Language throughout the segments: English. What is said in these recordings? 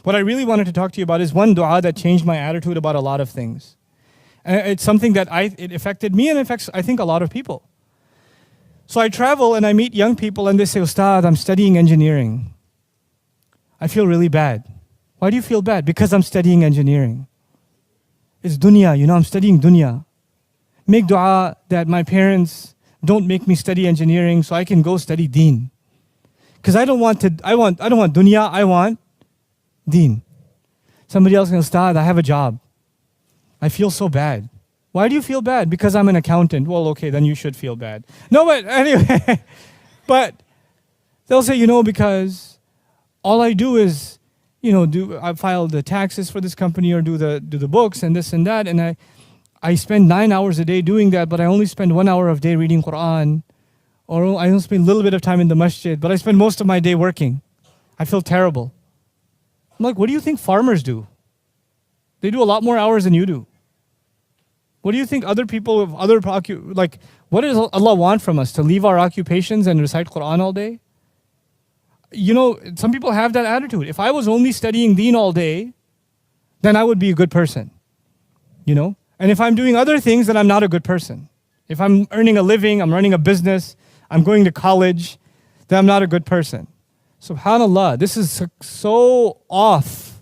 What I really wanted to talk to you about is one dua that changed my attitude about a lot of things. And it's something that it affected me and affects, I think, a lot of people. So I travel and I meet young people and they say, Ustad, I'm studying engineering. I feel really bad. Why do you feel bad? Because I'm studying engineering. It's dunya, I'm studying dunya. Make dua that my parents don't make me study engineering so I can go study deen. Because I don't want dunya, I want deen. Somebody else goes, Ustad, I have a job. I feel so bad. Why do you feel bad? Because I'm an accountant. Well, okay, then you should feel bad. No, but anyway, but they'll say, because all I do is, I file the taxes for this company or do the books and this and that, and I spend 9 hours a day doing that, but I only spend 1 hour of day reading Quran, or I only spend a little bit of time in the masjid, but I spend most of my day working. I feel terrible. I'm like, what do you think farmers do? They do a lot more hours than you do. What do you think other people of other what does Allah want from us? To leave our occupations and recite Quran all day? Some people have that attitude. If I was only studying deen all day, then I would be a good person. And if I'm doing other things, then I'm not a good person. If I'm earning a living, I'm running a business, I'm going to college, then I'm not a good person. SubhanAllah, this is so off.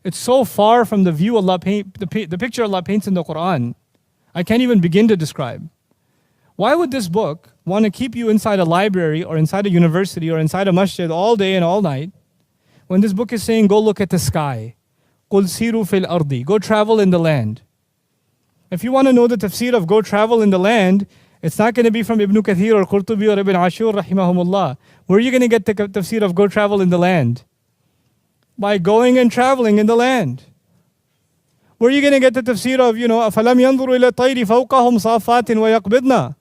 It's so far from the view Allah the picture Allah paints in the Quran. I can't even begin to describe. Why would this book want to keep you inside a library or inside a university or inside a masjid all day and all night when this book is saying, go look at the sky. قُلْ سِيرُوا فِي الْأَرْضِ. Go travel in the land. If you want to know the tafsir of go travel in the land, it's not going to be from Ibn Kathir or Qurtubi or Ibn Ashur rahimahumullah. Where are you going to get the tafsir of go travel in the land? By going and traveling in the land. Where are you going to get the tafsir of, أَفَلَمْ يَنْظُرُوا إِلَى الطَّيْرِ فَوْقَهُمْ صَافَاتٍ وَيَقْبِضْنَا.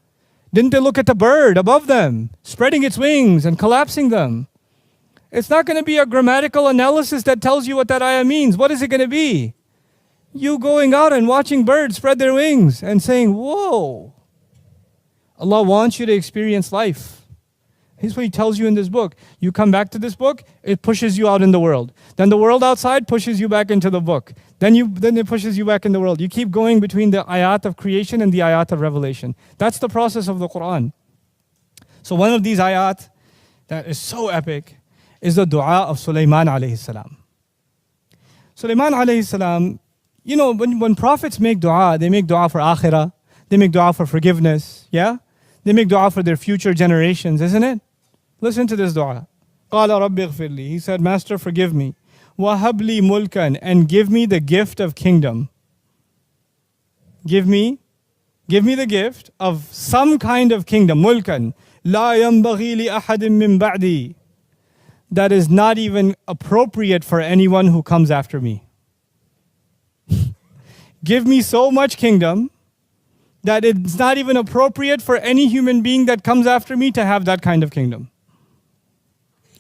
Didn't they look at the bird above them, spreading its wings and collapsing them? It's not going to be a grammatical analysis that tells you what that ayah means. What is it going to be? You going out and watching birds spread their wings and saying, whoa. Allah wants you to experience life. Here's what He tells you in this book. You come back to this book, it pushes you out in the world. Then the world outside pushes you back into the book. Then it pushes you back in the world. You keep going between the ayat of creation and the ayat of revelation. That's the process of the Quran. So one of these ayat that is so epic is the dua of Sulaiman alayhi salam. Sulaiman alayhi salam, when prophets make dua, they make dua for akhirah, they make dua for forgiveness, yeah? They make dua for their future generations, isn't it? Listen to this dua. قَالَ رَبِّ اغْفِرْ لِي. He said, Master, forgive me. وَهَبْ لِي مُلْكًا. And give me the gift of kingdom. Give me the gift of some kind of kingdom. مُلْكًا لَا يَنْبَغِي لِأَحَدٍ مِّن بَعْدِي. That is not even appropriate for anyone who comes after me. Give me so much kingdom that it's not even appropriate for any human being that comes after me to have that kind of kingdom.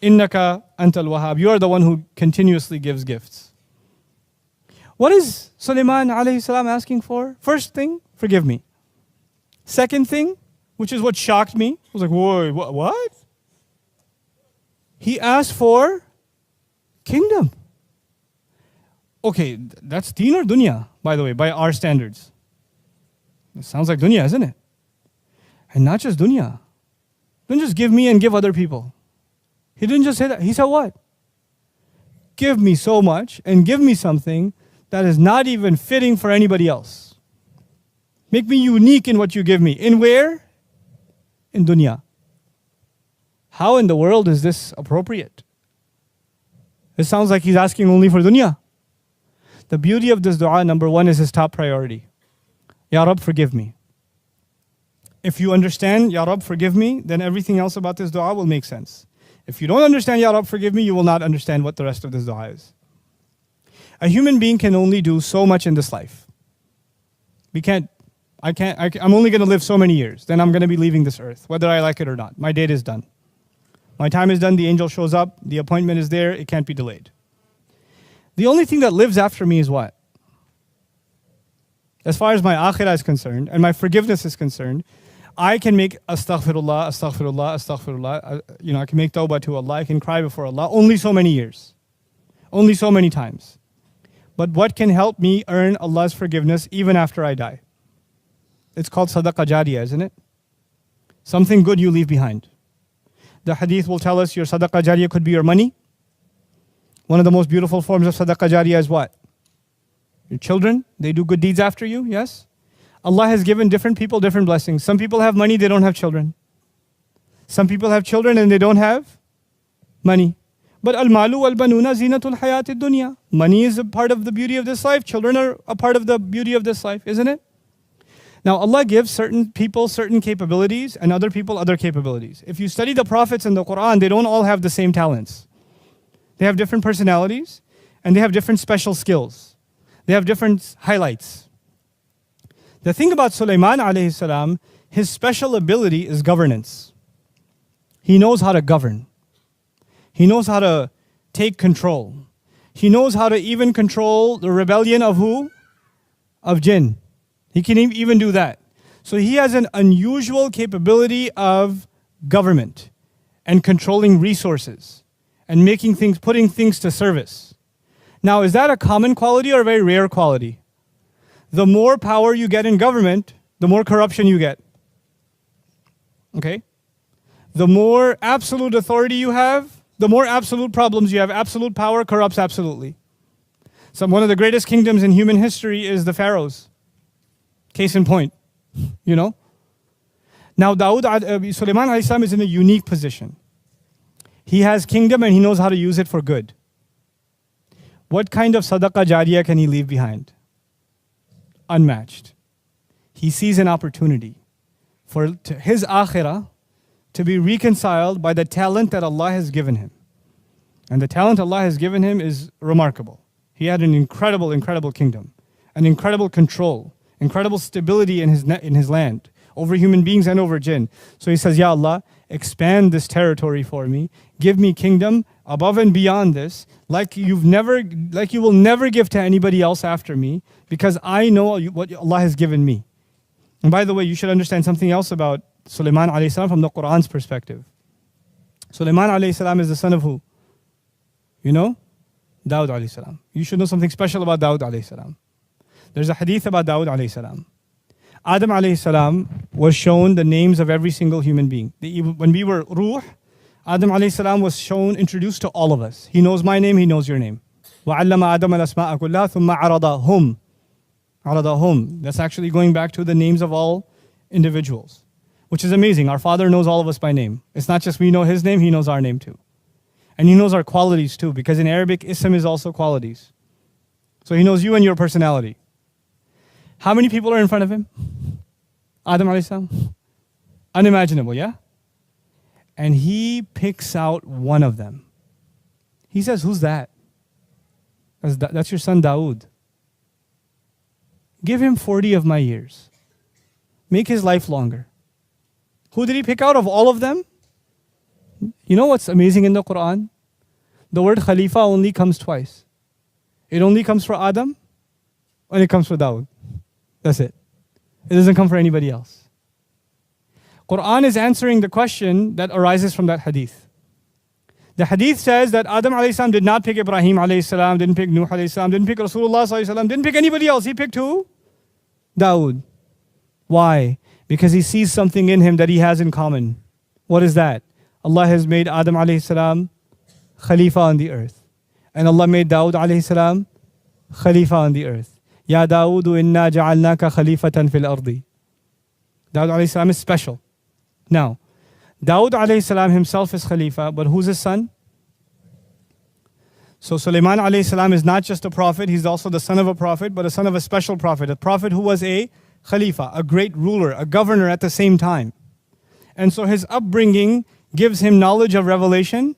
Innaka antal wahhab. You are the one who continuously gives gifts. What is Sulaiman alayhi salam asking for? First thing, forgive me. Second thing, which is what shocked me, I was like, whoa, what? He asked for kingdom. Okay, that's deen or dunya, by the way, by our standards. It sounds like dunya, isn't it? And not just dunya. Don't just give me and give other people. He didn't just say that. He said what? Give me so much and give me something that is not even fitting for anybody else. Make me unique in what you give me. In where? In dunya. How in the world is this appropriate? It sounds like he's asking only for dunya. The beauty of this dua, number one, is his top priority. Ya Rab, forgive me. If you understand, Ya Rab, forgive me, then everything else about this dua will make sense. If you don't understand, Ya Rab, forgive me, you will not understand what the rest of this dua is. A human being can only do so much in this life. I'm only going to live so many years. Then I'm going to be leaving this earth, whether I like it or not. My date is done. My time is done, the angel shows up, the appointment is there, it can't be delayed. The only thing that lives after me is what? As far as my akhirah is concerned, and my forgiveness is concerned, I can make astaghfirullah, astaghfirullah, astaghfirullah. I can make tawbah to Allah, I can cry before Allah, only so many years. Only so many times. But what can help me earn Allah's forgiveness even after I die? It's called sadaqah jariyah, isn't it? Something good you leave behind. The hadith will tell us your sadaqah jariyah could be your money. One of the most beautiful forms of sadaqah jariyah is what? Your children, they do good deeds after you, yes? Allah has given different people different blessings. Some people have money, they don't have children. Some people have children and they don't have money. But al-malu wal-banuna zinatul hayatid dunya. Money is a part of the beauty of this life. Children are a part of the beauty of this life, isn't it? Now Allah gives certain people certain capabilities and other people other capabilities. If you study the prophets in the Quran, they don't all have the same talents. They have different personalities and they have different special skills. They have different highlights. The thing about Sulaiman alayhi salam, his special ability is governance. He knows how to govern. He knows how to take control. He knows how to even control the rebellion of who? Of jinn. He can even do that. So he has an unusual capability of government and controlling resources and making things, putting things to service. Now, is that a common quality or a very rare quality? The more power you get in government, the more corruption you get. Okay? The more absolute authority you have, the more absolute problems you have. Absolute power corrupts absolutely. One of the greatest kingdoms in human history is the pharaohs. Case in point, you know. Now Sulaiman alayhi salam is in a unique position. He has kingdom and he knows how to use it for good. What kind of sadaqah jariyah can he leave behind? Unmatched. He sees an opportunity for his akhirah to be reconciled by the talent that Allah has given him. And the talent Allah has given him is remarkable. He had an incredible, incredible kingdom, an incredible control, incredible stability in his land, over human beings and over jinn. So he says, Ya Allah, expand this territory for me, give me kingdom above and beyond this, like you will never give to anybody else after me, because I know what Allah has given me. And by the way, you should understand something else about Sulaiman alayhi salam from the Quran's perspective. Sulaiman alayhi salam is the son of who? You know? Dawud alayhi salam. You should know something special about Dawud alayhi salam. There's a hadith about Dawud alayhi salam. Adam alayhi salam was shown the names of every single human being. When we were ruh, Adam alayhi salam was introduced to all of us. He knows my name, he knows your name. وَعَلَّمَ آدَمَ الْأَسْمَاءَ كُلَّهَا ثُمَّ عَرَضَهُمْ. عَرَضَهُمْ. That's actually going back to the names of all individuals, which is amazing. Our Father knows all of us by name. It's not just we know His name, He knows our name too. And He knows our qualities too, because in Arabic, ism is also qualities. So He knows you and your personality. How many people are in front of Him? Adam alayhi salam. Unimaginable, yeah? And He picks out one of them. He says, who's that? That's your son Dawood. Give him 40 of my years. Make his life longer. Who did He pick out of all of them? You know what's amazing in the Quran? The word Khalifa only comes twice. It only comes for Adam and it comes for Dawood. That's it. It doesn't come for anybody else. Quran is answering the question that arises from that hadith. The hadith says that Adam alayhi salam did not pick Ibrahim alayhi salam, didn't pick Nuh alayhi salam, didn't pick Rasulullah sallallahu alayhi wasallam, didn't pick anybody else. He picked who? Dawood. Why? Because he sees something in him that he has in common. What is that? Allah has made Adam alayhi salam Khalifa on the earth. And Allah made Dawood alayhi salam Khalifa on the earth. Ya Dawudu inna ja'alnaka khalifatan fil ardi. Dawood alayhi salam is special. Now, Dawood alayhi salam himself is Khalifa, but who's his son? So Sulaiman alayhi salam is not just a prophet, he's also the son of a prophet, but a son of a special prophet. A prophet who was a Khalifa, a great ruler, a governor at the same time. And so his upbringing gives him knowledge of revelation,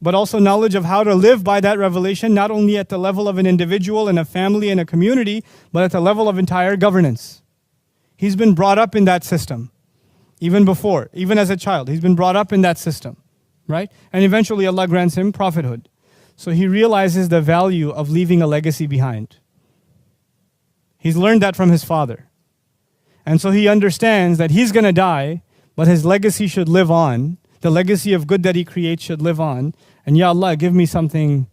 but also knowledge of how to live by that revelation, not only at the level of an individual and a family and a community, but at the level of entire governance. He's been brought up in that system. Even before, even as a child, he's been brought up in that system, right? And eventually Allah grants him prophethood. So he realizes the value of leaving a legacy behind. He's learned that from his father. And so he understands that he's going to die, but his legacy should live on. The legacy of good that he creates should live on. And Ya Allah, give me something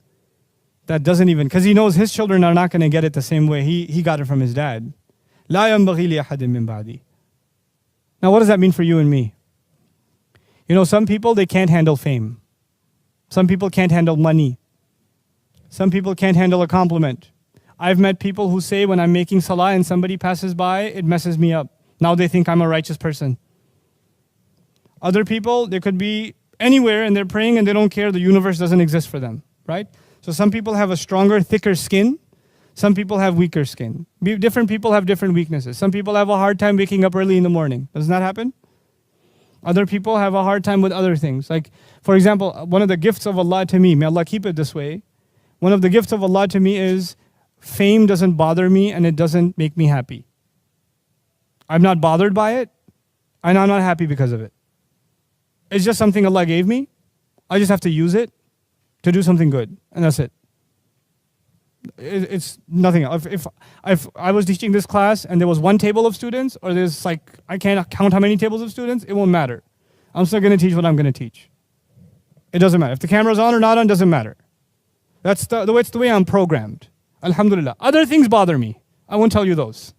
that doesn't even, because he knows his children are not going to get it the same way he got it from his dad. لا ينبغي لأحد من بعدي. Now what does that mean for you and me? You know, some people, they can't handle fame. Some people can't handle money. Some people can't handle a compliment. I've met people who say when I'm making salah and somebody passes by, it messes me up. Now they think I'm a righteous person. Other people, they could be anywhere and they're praying and they don't care. The universe doesn't exist for them, right? So some people have a stronger, thicker skin. Some people have weaker skin. Different people have different weaknesses. Some people have a hard time waking up early in the morning. Doesn't that happen? Other people have a hard time with other things. Like, for example, one of the gifts of Allah to me, may Allah keep it this way. One of the gifts of Allah to me is fame doesn't bother me and it doesn't make me happy. I'm not bothered by it and I'm not happy because of it. It's just something Allah gave me. I just have to use it to do something good, and that's it. It's nothing else. If I was teaching this class and there was one table of students, or there's like, I can't count how many tables of students, it won't matter. I'm still going to teach what I'm going to teach. It doesn't matter. If the camera's on or not on, doesn't matter. That's it's the way I'm programmed. Alhamdulillah. Other things bother me. I won't tell you those.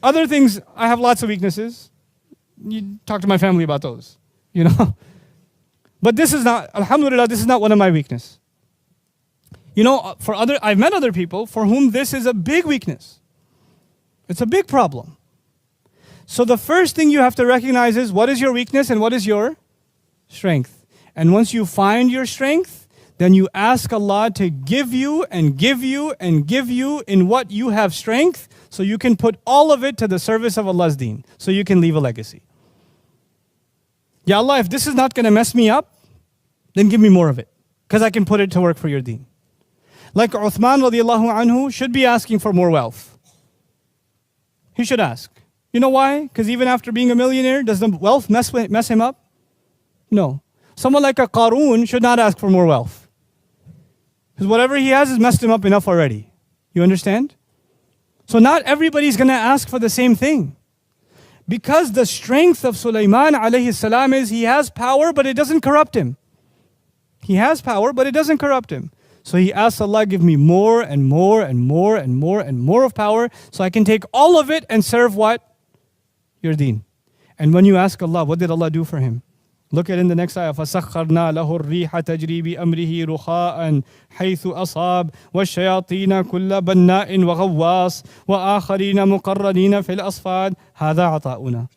Other things, I have lots of weaknesses. You talk to my family about those. You know, but this is not, alhamdulillah, this is not one of my weaknesses. You know, I've met other people for whom this is a big weakness. It's a big problem. So the first thing you have to recognize is what is your weakness and what is your strength. And once you find your strength, then you ask Allah to give you and give you and give you in what you have strength, so you can put all of it to the service of Allah's deen, so you can leave a legacy. Ya Allah, if this is not going to mess me up, then give me more of it, because I can put it to work for your deen. Like Uthman radiallahu anhu should be asking for more wealth. He should ask. You know why? Because even after being a millionaire, does the wealth mess him up? No. Someone like a Qarun should not ask for more wealth, because whatever he has messed him up enough already. You understand? So not everybody's going to ask for the same thing. Because the strength of Sulaiman alayhi salam is he has power, but it doesn't corrupt him. He has power, but it doesn't corrupt him. So he asks Allah, give me more and more and more and more and more of power, so I can take all of it and serve what? Your deen. And when you ask Allah, what did Allah do for him? Look at in the next ayah. فَسَخَّرْنَا لَهُ الرِّيحَ تَجْرِي بِأَمْرِهِ رُخَاءً حَيْثُ أَصَابَ وَالشَّيَاطِينَ كُلَّ بَنَّاءٍ وَغَوَّاصٍ وَآخَرِينَ مُقَرَّنِينَ فِي الْأَصْفَادِ هَذَا عَطَاؤُنَا.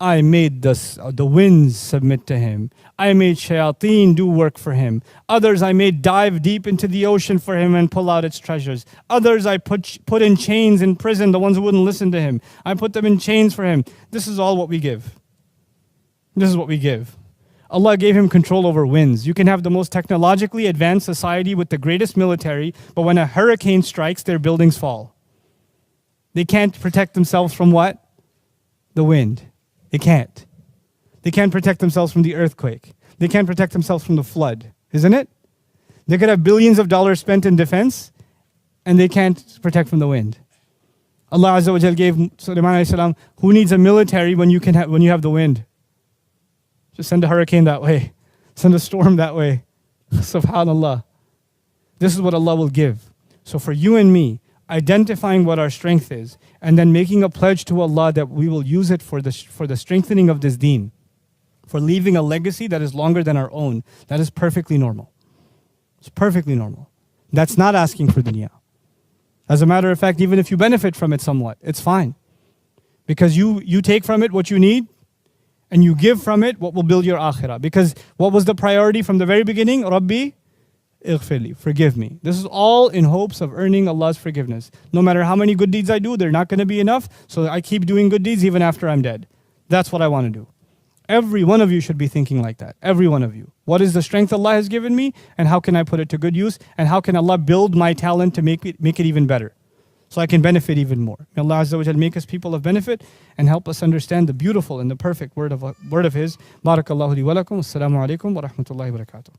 I made the winds submit to him. I made shayateen do work for him. Others I made dive deep into the ocean for him and pull out its treasures. Others I put in chains in prison, the ones who wouldn't listen to him. I put them in chains for him. This is all what we give. This is what we give. Allah gave him control over winds. You can have the most technologically advanced society with the greatest military, but when a hurricane strikes, their buildings fall. They can't protect themselves from what? The wind. They can't. They can't protect themselves from the earthquake. They can't protect themselves from the flood. Isn't it? They could have billions of dollars spent in defense, and they can't protect from the wind. Allah Azza wa Jal gave Sulaiman alayhi salam, who needs a military when you have the wind? Just send a hurricane that way. Send a storm that way. Subhanallah. This is what Allah will give. So for you and me, identifying what our strength is, and then making a pledge to Allah that we will use it for the strengthening of this deen, for leaving a legacy that is longer than our own, that is perfectly normal. It's perfectly normal. That's not asking for dunya. As a matter of fact, even if you benefit from it somewhat, it's fine. Because you take from it what you need, and you give from it what will build your akhirah. Because what was the priority from the very beginning? Rabbi, ighfirli, forgive me. This is all in hopes of earning Allah's forgiveness. No matter how many good deeds I do, they're not going to be enough, so I keep doing good deeds even after I'm dead. That's what I want to do. Every one of you should be thinking like that. Every one of you. What is the strength Allah has given me, and how can I put it to good use, and how can Allah build my talent to make it even better, so I can benefit even more. May Allah Azza wa Jal make us people of benefit and help us understand the beautiful and the perfect word of His. Barakallahu li wa lakum. Assalamu alaikum wa rahmatullahi wa barakatuh.